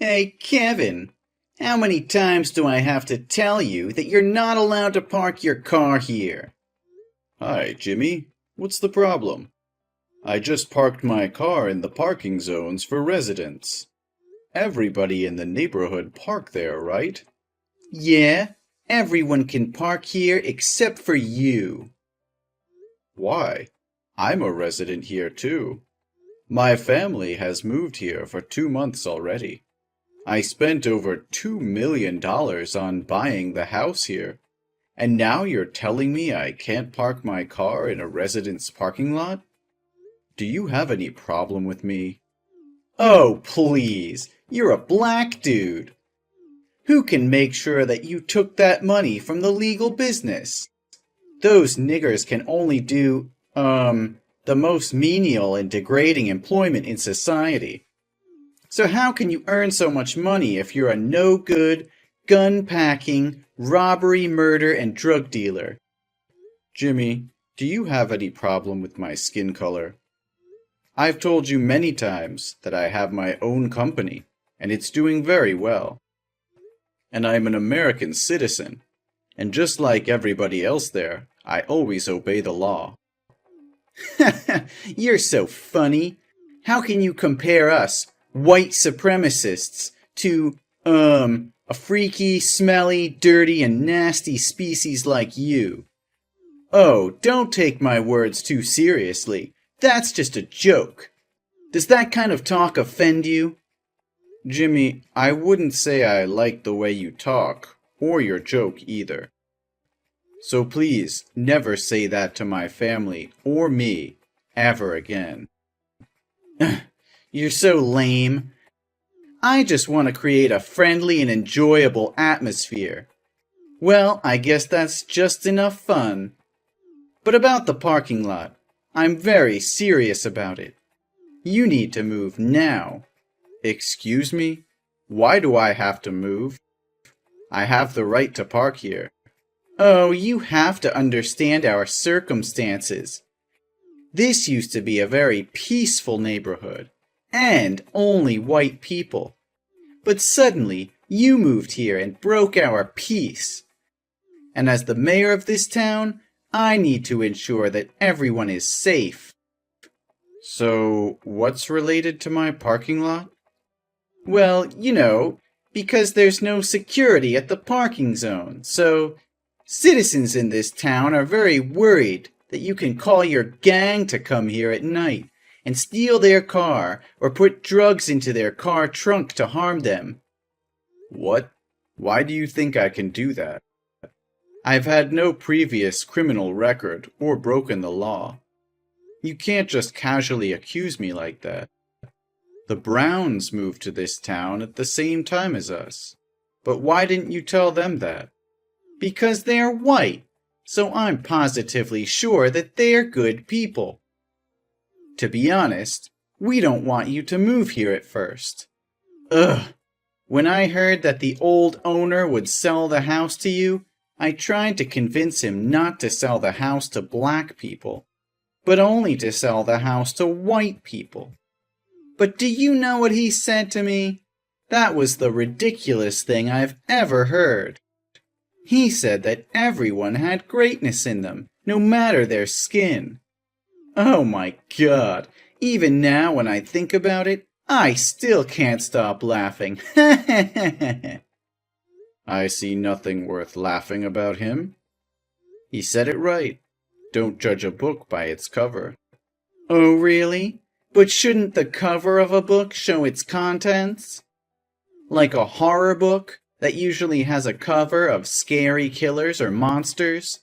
Hey, Kevin, how many times do I have to tell you that you're not allowed to park your car here? Hi, Jimmy. What's the problem? I just parked my car in the parking zones for residents. Everybody in the neighborhood park there, right? Yeah, everyone can park here except for you. Why? I'm a resident here too. My family has moved here for 2 months already. I spent over $2 million on buying the house here. And now you're telling me I can't park my car in a resident's parking lot? Do you have any problem with me? Oh, please, you're a black dude. Who can make sure that you took that money from the legal business? Those niggers can only do, the most menial and degrading employment in society. So how can you earn so much money if you're a no-good, gun-packing, robbery, murder, and drug dealer? Jimmy, do you have any problem with my skin color? I've told you many times that I have my own company, and it's doing very well. And I'm an American citizen, and just like everybody else there, I always obey the law. You're so funny. How can you compare us, white supremacists, to, a freaky, smelly, dirty, and nasty species like you? Oh, don't take my words too seriously. That's just a joke. Does that kind of talk offend you? Jimmy, I wouldn't say I like the way you talk, or your joke either. So please, never say that to my family or me, ever again. You're so lame. I just want to create a friendly and enjoyable atmosphere. Well, I guess that's just enough fun. But about the parking lot, I'm very serious about it. You need to move now. Excuse me? Why do I have to move? I have the right to park here. Oh, you have to understand our circumstances. This used to be a very peaceful neighborhood, and only white people. But suddenly, you moved here and broke our peace. And as the mayor of this town, I need to ensure that everyone is safe. So, what's related to my parking lot? Well, because there's no security at the parking zone, so citizens in this town are very worried that you can call your gang to come here at night and steal their car or put drugs into their car trunk to harm them. What? Why do you think I can do that? I've had no previous criminal record or broken the law. You can't just casually accuse me like that. The Browns moved to this town at the same time as us. But why didn't you tell them that? Because they're white, so I'm positively sure that they're good people. To be honest, we don't want you to move here at first. Ugh! When I heard that the old owner would sell the house to you, I tried to convince him not to sell the house to black people, but only to sell the house to white people. But do you know what he said to me? That was the ridiculous thing I've ever heard. He said that everyone had greatness in them, no matter their skin. Oh my God, even now when I think about it, I still can't stop laughing. I see nothing worth laughing about him. He said it right. Don't judge a book by its cover. Oh, really? But shouldn't the cover of a book show its contents? Like a horror book that usually has a cover of scary killers or monsters?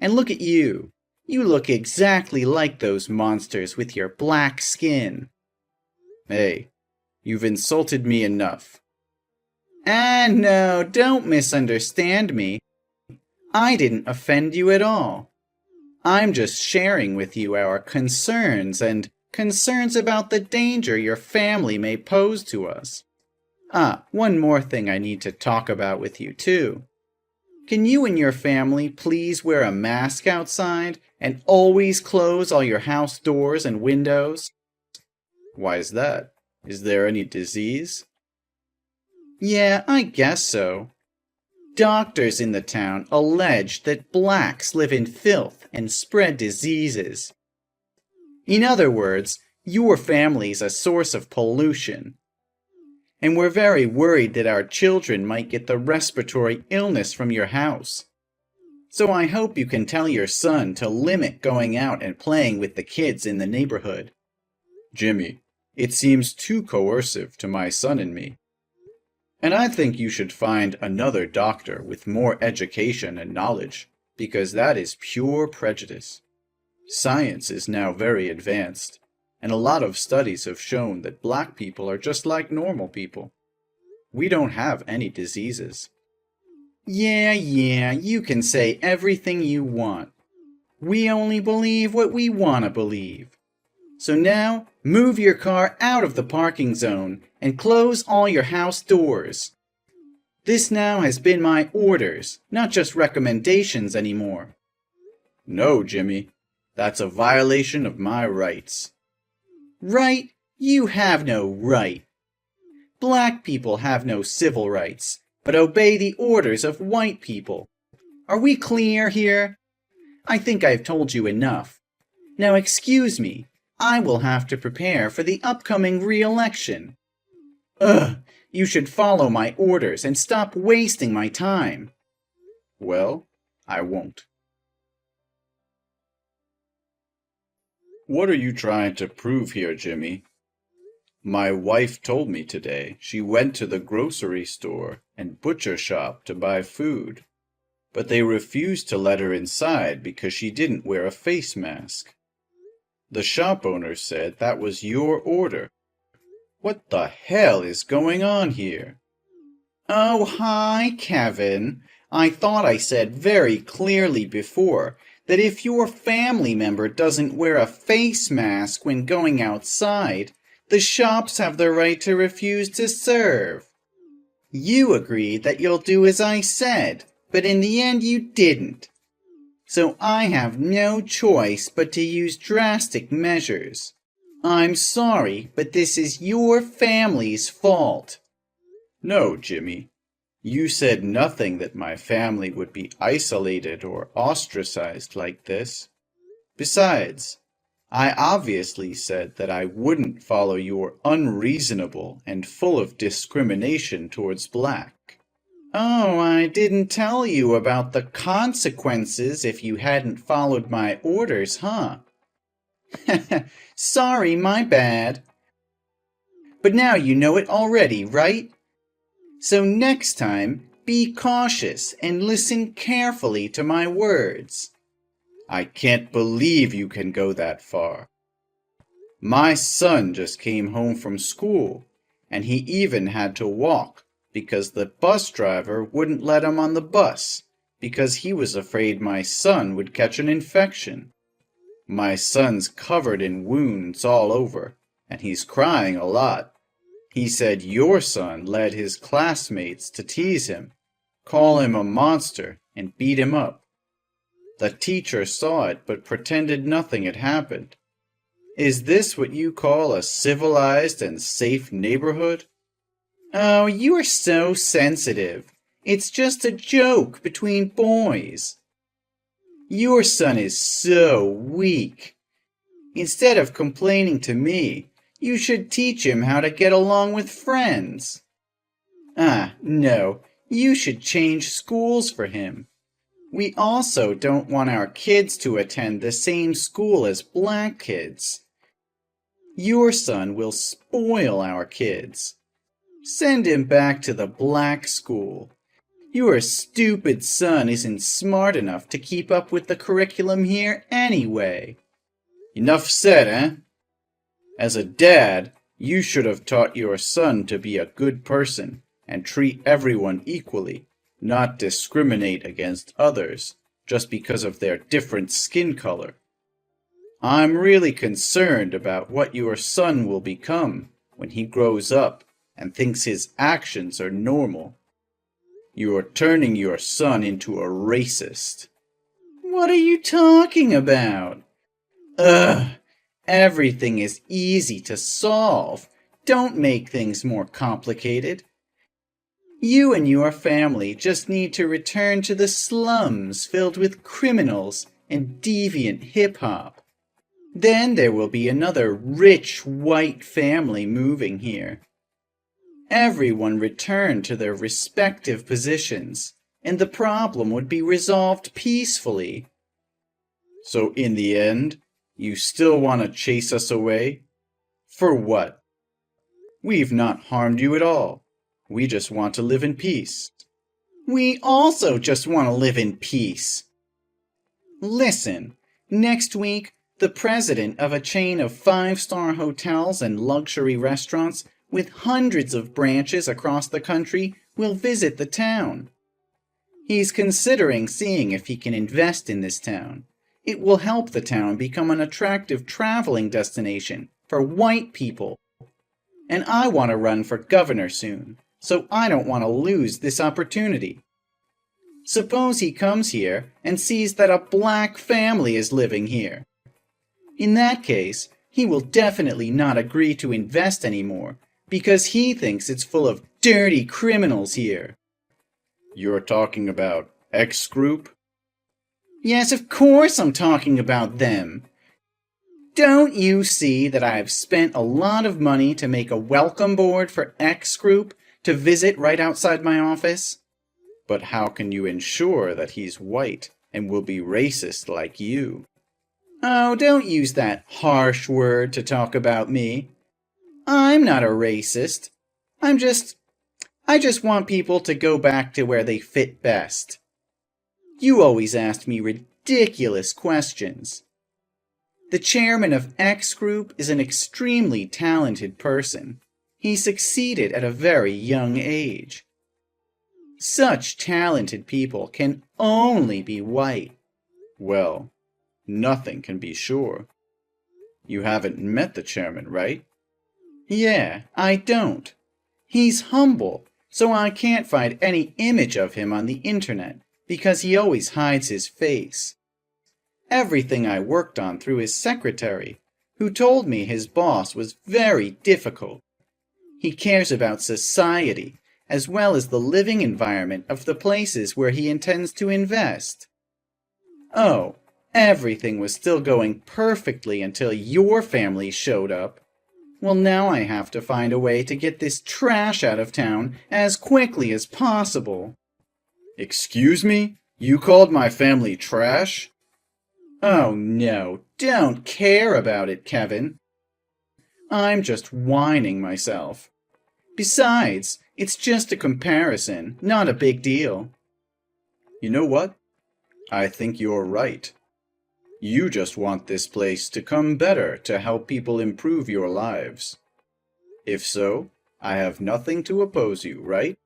And look at you. You look exactly like those monsters with your black skin. Hey, you've insulted me enough. No, don't misunderstand me. I didn't offend you at all. I'm just sharing with you our concerns and concerns about the danger your family may pose to us. One more thing I need to talk about with you, too. Can you and your family please wear a mask outside and always close all your house doors and windows? Why is that? Is there any disease? Yeah, I guess so. Doctors in the town allege that blacks live in filth and spread diseases. In other words, your family's a source of pollution. And we're very worried that our children might get the respiratory illness from your house. So I hope you can tell your son to limit going out and playing with the kids in the neighborhood. Jimmy, it seems too coercive to my son and me. And I think you should find another doctor with more education and knowledge, because that is pure prejudice. Science is now very advanced, and a lot of studies have shown that black people are just like normal people. We don't have any diseases. Yeah, you can say everything you want. We only believe what we want to believe. So now, move your car out of the parking zone and close all your house doors. This now has been my orders, not just recommendations anymore. No, Jimmy. That's a violation of my rights. Right? You have no right. Black people have no civil rights, but obey the orders of white people. Are we clear here? I think I've told you enough. Now excuse me, I will have to prepare for the upcoming re-election. Ugh, you should follow my orders and stop wasting my time. Well, I won't. What are you trying to prove here, Jimmy? My wife told me today she went to the grocery store and butcher shop to buy food, but they refused to let her inside because she didn't wear a face mask. The shop owner said that was your order. What the hell is going on here? Oh, hi, Kevin. I thought I said very clearly before that if your family member doesn't wear a face mask when going outside, the shops have the right to refuse to serve. You agreed that you'll do as I said, but in the end you didn't. So I have no choice but to use drastic measures. I'm sorry, but this is your family's fault. No, Jimmy. You said nothing that my family would be isolated or ostracized like this. Besides, I obviously said that I wouldn't follow your unreasonable and full of discrimination towards black. Oh, I didn't tell you about the consequences if you hadn't followed my orders, huh? Sorry, my bad. But now you know it already, right? So next time, be cautious and listen carefully to my words. I can't believe you can go that far. My son just came home from school, and he even had to walk because the bus driver wouldn't let him on the bus because he was afraid my son would catch an infection. My son's covered in wounds all over, and he's crying a lot. He said your son led his classmates to tease him, call him a monster, and beat him up. The teacher saw it but pretended nothing had happened. Is this what you call a civilized and safe neighborhood? Oh, you are so sensitive. It's just a joke between boys. Your son is so weak. Instead of complaining to me, you should teach him how to get along with friends. No, you should change schools for him. We also don't want our kids to attend the same school as black kids. Your son will spoil our kids. Send him back to the black school. Your stupid son isn't smart enough to keep up with the curriculum here anyway. Enough said, eh? As a dad, you should have taught your son to be a good person and treat everyone equally, not discriminate against others just because of their different skin color. I'm really concerned about what your son will become when he grows up and thinks his actions are normal. You're turning your son into a racist. What are you talking about? Ugh, everything is easy to solve. Don't make things more complicated. You and your family just need to return to the slums filled with criminals and deviant hip-hop. Then there will be another rich white family moving here. Everyone returned to their respective positions, and the problem would be resolved peacefully. So in the end, you still want to chase us away? For what? We've not harmed you at all. We just want to live in peace. We also just want to live in peace. Listen, next week, the president of a chain of 5-star hotels and luxury restaurants with hundreds of branches across the country will visit the town. He's considering seeing if he can invest in this town. It will help the town become an attractive traveling destination for white people. And I want to run for governor soon, so I don't want to lose this opportunity. Suppose he comes here and sees that a black family is living here. In that case, he will definitely not agree to invest anymore because he thinks it's full of dirty criminals here. You're talking about X Group? Yes, of course I'm talking about them. Don't you see that I've spent a lot of money to make a welcome board for X Group to visit right outside my office? But how can you ensure that he's white and will be racist like you? Oh, don't use that harsh word to talk about me. I'm not a racist. I just want people to go back to where they fit best. You always asked me ridiculous questions. The chairman of X Group is an extremely talented person. He succeeded at a very young age. Such talented people can only be white. Well, nothing can be sure. You haven't met the chairman, right? Yeah, I don't. He's humble, so I can't find any image of him on the internet because he always hides his face. Everything I worked on through his secretary, who told me his boss was very difficult. He cares about society as well as the living environment of the places where he intends to invest. Oh, everything was still going perfectly until your family showed up. Well, now I have to find a way to get this trash out of town as quickly as possible. Excuse me? You called my family trash? Oh no, don't care about it, Kevin. I'm just whining myself. Besides, it's just a comparison, not a big deal. You know what? I think you're right. You just want this place to come better to help people improve your lives. If so, I have nothing to oppose you, right?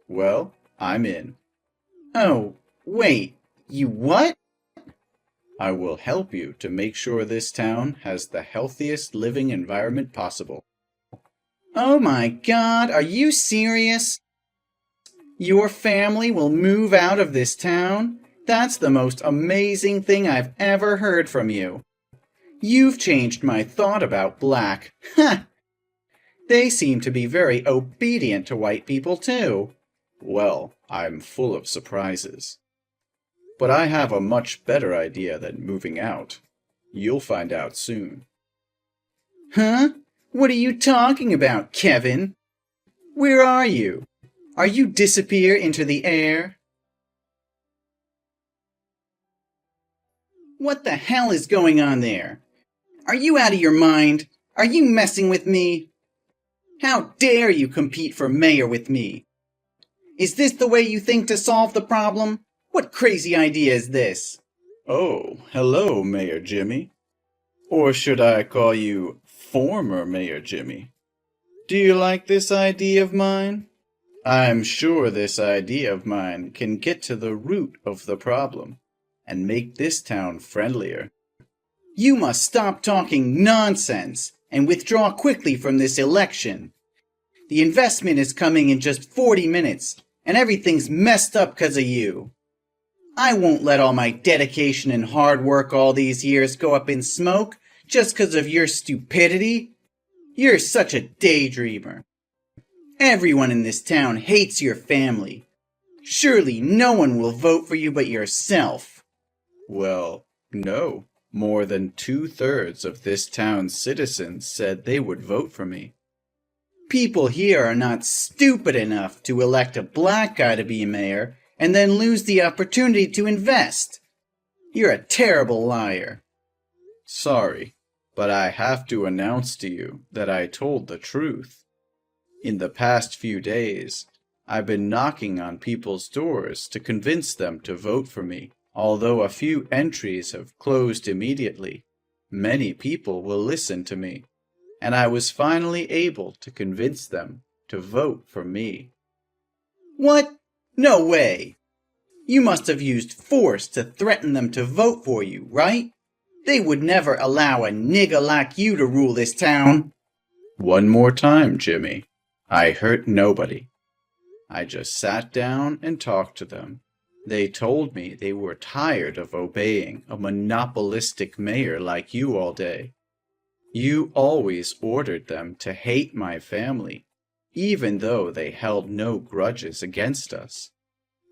Well, I'm in. Oh, wait, you what? I will help you to make sure this town has the healthiest living environment possible. Oh my God, are you serious? Your family will move out of this town? That's the most amazing thing I've ever heard from you. You've changed my thought about black. Ha! They seem to be very obedient to white people, too. Well, I'm full of surprises. But I have a much better idea than moving out. You'll find out soon. Huh? What are you talking about, Kevin? Where are you? Are you disappear into the air? What the hell is going on there? Are you out of your mind? Are you messing with me? How dare you compete for mayor with me? Is this the way you think to solve the problem? What crazy idea is this? Oh, hello, Mayor Jimmy. Or should I call you former Mayor Jimmy? Do you like this idea of mine? I'm sure this idea of mine can get to the root of the problem and make this town friendlier. You must stop talking nonsense and withdraw quickly from this election. The investment is coming in just 40 minutes, and everything's messed up because of you. I won't let all my dedication and hard work all these years go up in smoke just because of your stupidity. You're such a daydreamer. Everyone in this town hates your family. Surely no one will vote for you but yourself. Well, no. More than 2/3 of this town's citizens said they would vote for me. People here are not stupid enough to elect a black guy to be mayor and then lose the opportunity to invest. You're a terrible liar. Sorry, but I have to announce to you that I told the truth. In the past few days, I've been knocking on people's doors to convince them to vote for me. Although a few entries have closed immediately, many people will listen to me, and I was finally able to convince them to vote for me. What? No way. You must have used force to threaten them to vote for you, right? They would never allow a nigger like you to rule this town. One more time, Jimmy. I hurt nobody. I just sat down and talked to them. They told me they were tired of obeying a monopolistic mayor like you all day. You always ordered them to hate my family, even though they held no grudges against us.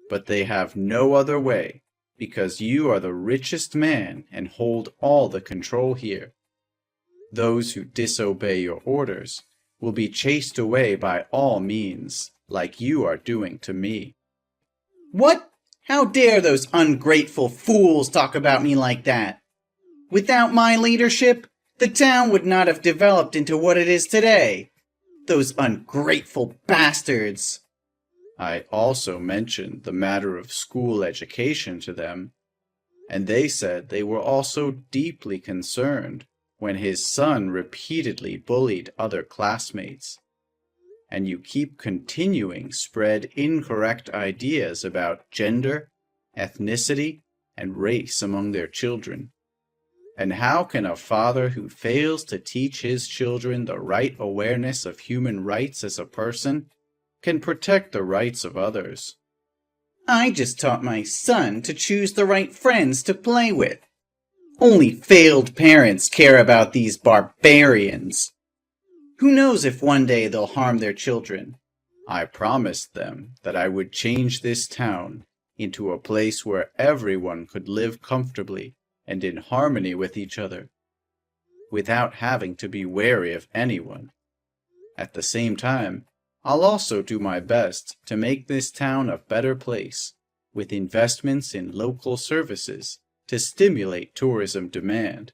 But they have no other way, because you are the richest man and hold all the control here. Those who disobey your orders will be chased away by all means, like you are doing to me. What? How dare those ungrateful fools talk about me like that? Without my leadership, the town would not have developed into what it is today. Those ungrateful bastards. I also mentioned the matter of school education to them, and they said they were also deeply concerned when his son repeatedly bullied other classmates. And you keep continuing spread incorrect ideas about gender, ethnicity, and race among their children. And how can a father who fails to teach his children the right awareness of human rights as a person can protect the rights of others? I just taught my son to choose the right friends to play with. Only failed parents care about these barbarians. Who knows if one day they'll harm their children? I promised them that I would change this town into a place where everyone could live comfortably and in harmony with each other, without having to be wary of anyone. At the same time, I'll also do my best to make this town a better place, with investments in local services to stimulate tourism demand.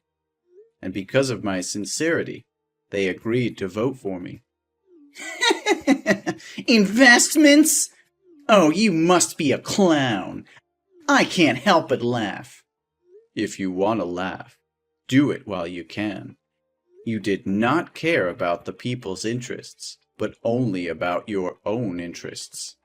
And because of my sincerity, they agreed to vote for me. Investments? Oh, you must be a clown. I can't help but laugh. If you want to laugh, do it while you can. You did not care about the people's interests, but only about your own interests.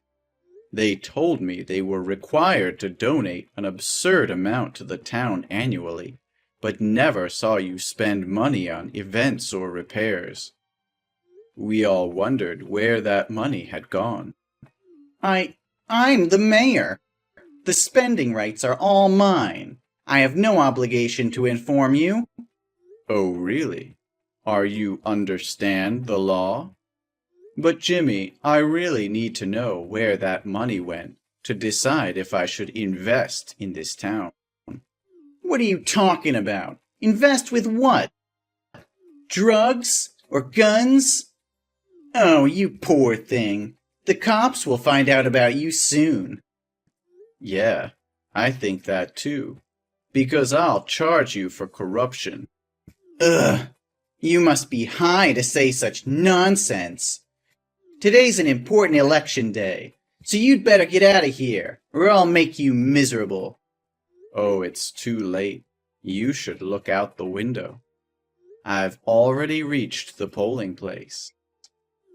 They told me they were required to donate an absurd amount to the town annually, but never saw you spend money on events or repairs. We all wondered where that money had gone. I'm the mayor. The spending rights are all mine. I have no obligation to inform you. Oh, really? Are you understand the law? But Jimmy, I really need to know where that money went to decide if I should invest in this town. What are you talking about? Invest with what? Drugs? Or guns? Oh, you poor thing. The cops will find out about you soon. Yeah, I think that too. Because I'll charge you for corruption. Ugh, you must be high to say such nonsense. Today's an important election day, so you'd better get out of here, or I'll make you miserable. Oh, it's too late. You should look out the window. I've already reached the polling place.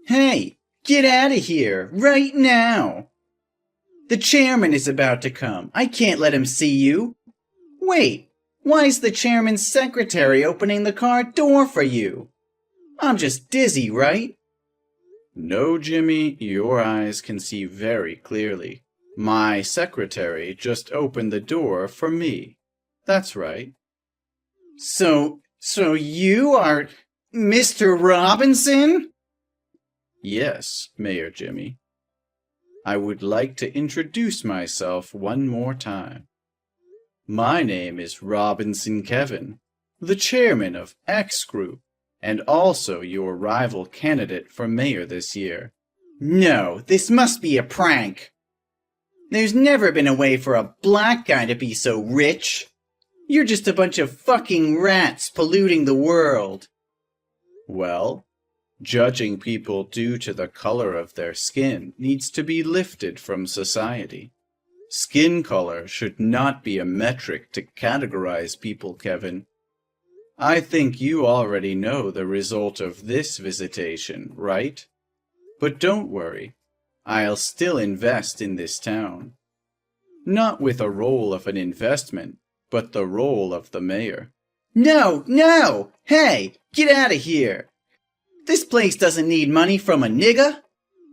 Hey, get out of here, right now! The chairman is about to come. I can't let him see you. Wait, why is the chairman's secretary opening the car door for you? I'm just dizzy, right? No, Jimmy, your eyes can see very clearly. My secretary just opened the door for me. That's right. So you are Mr. Robinson? Yes, Mayor Jimmy. I would like to introduce myself one more time. My name is Robinson Kevin, the chairman of X Group, and also your rival candidate for mayor this year. No, this must be a prank. There's never been a way for a black guy to be so rich. You're just a bunch of fucking rats polluting the world. Well, judging people due to the color of their skin needs to be lifted from society. Skin color should not be a metric to categorize people, Kevin. I think you already know the result of this visitation, right? But don't worry, I'll still invest in this town. Not with a role of an investment, but the role of the mayor. No, no! Hey, get out of here! This place doesn't need money from a nigga!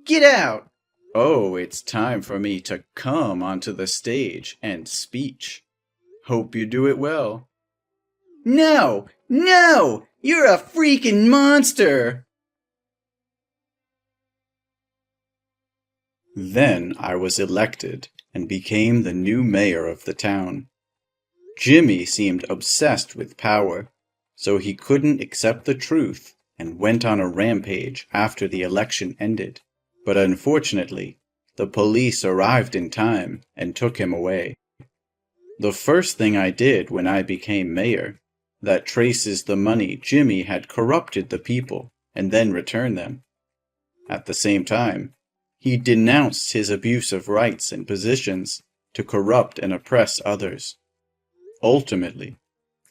Get out! Oh, it's time for me to come onto the stage and speech. Hope you do it well. No! No! You're a freaking monster! Then I was elected and became the new mayor of the town. Jimmy seemed obsessed with power, so he couldn't accept the truth and went on a rampage after the election ended. But unfortunately, the police arrived in time and took him away. The first thing I did when I became mayor, that traces the money Jimmy had corrupted the people and then returned them. At the same time, he denounced his abuse of rights and positions to corrupt and oppress others. Ultimately,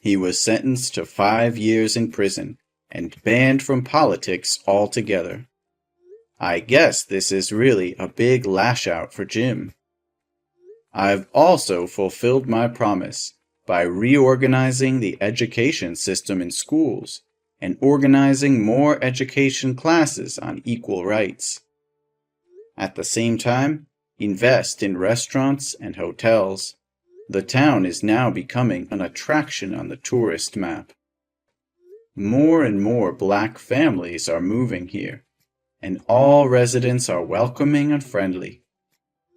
he was sentenced to 5 years in prison and banned from politics altogether. I guess this is really a big lash out for Jim. I've also fulfilled my promise by reorganizing the education system in schools and organizing more education classes on equal rights. At the same time, invest in restaurants and hotels. The town is now becoming an attraction on the tourist map. More and more black families are moving here, and all residents are welcoming and friendly.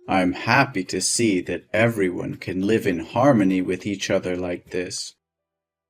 I'm happy to see that everyone can live in harmony with each other like this.